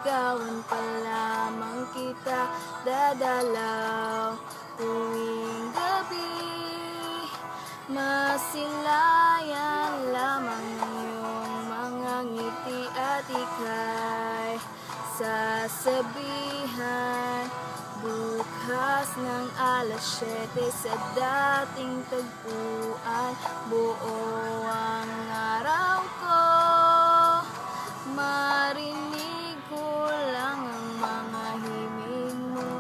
Nililigawan pa lamang kita dadalaw tuwing gabi. Masilayan lamang iyong mga ngiti at ika'y sasabihan bukas ng alas 7 sa dating tagpuan. Buo ang araw ko, marinig ko lang ang mga himig mo.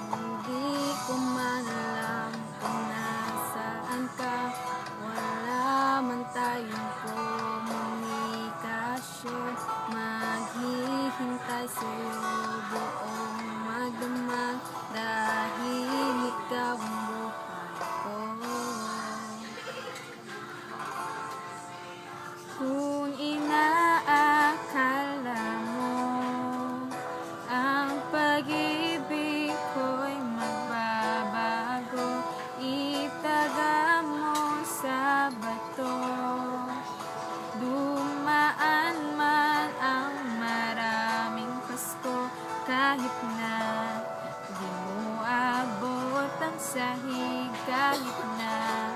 Hindi ko man alam kung nasaan ka, wala man tayong komunikasyon. Maghihintay sa'yo buong magdamag dahil ikaw ang buhay ko. Kung inaakala mo ang pag-ibig ko'y magbabago, itaga mo sa bato. Dumaan man ang maraming Pasko, kahit na di mo abot ang sahig, kahit na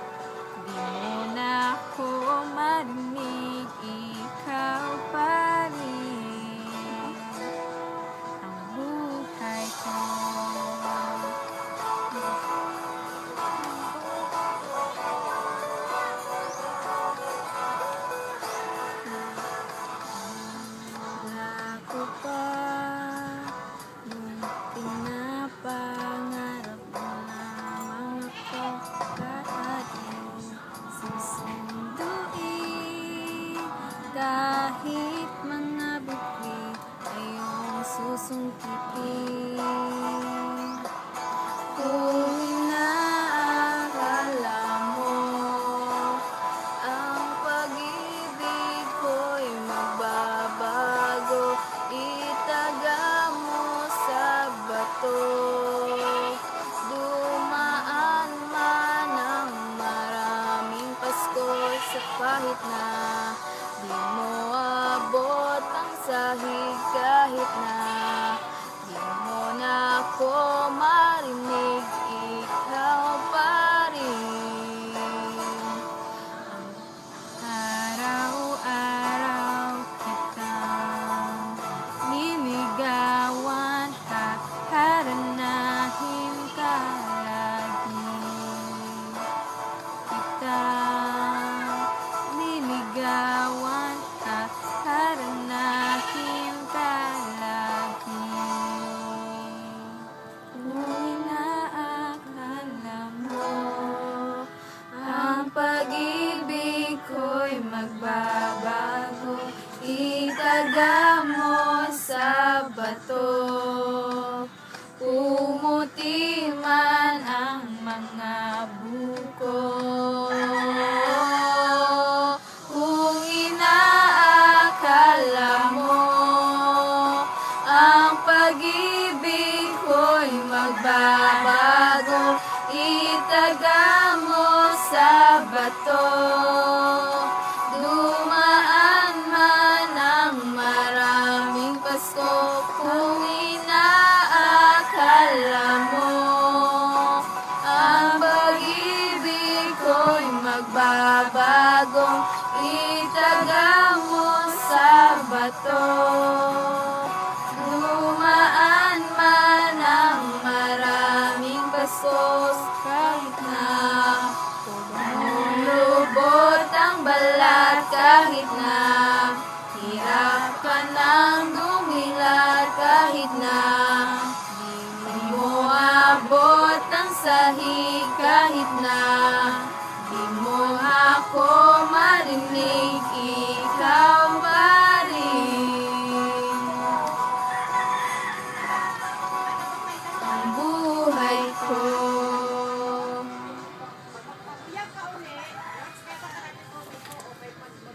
di mo na ako marinig, ikaw pa rin ang buhay ko. Wala ko pa nung pinapangarap mo lamang ako kahit susunduin, kahit mga bituin ay iyong susungkitin. Kung inaakala mo ang pag-ibig ko'y magbabago, itaga mo sa bato. Dumaan man ang maraming Pasko, sa kahit na di mo abot ang sahig, kahit na di mo na ako marinig, ikaw pa rin ang araw-araw kitang niligawan at haranahin ka lagi. Kitang niligawan at haranahin ka lagi. Kung inaakala mo ang pag-ibig ko'y magbabago, itaga mo sa bato. Pumuti man ang mga buko. Kung inaakala mo ang pag-ibig ko'y magbabago, itaga mo sa bato. Dumaan man ang maraming Pasko, kung inaakala mo ang pag-ibig ko'y magbabago, itaga mo sa bato. Dumaan man ang maraming Pasko, kahit na lumulubot ang balat, kahit na hirap ka nang dumilat, kahit na di mo abot ang sahig, kahit na di mo ako marinig, ikaw pa rin ang buhay ko.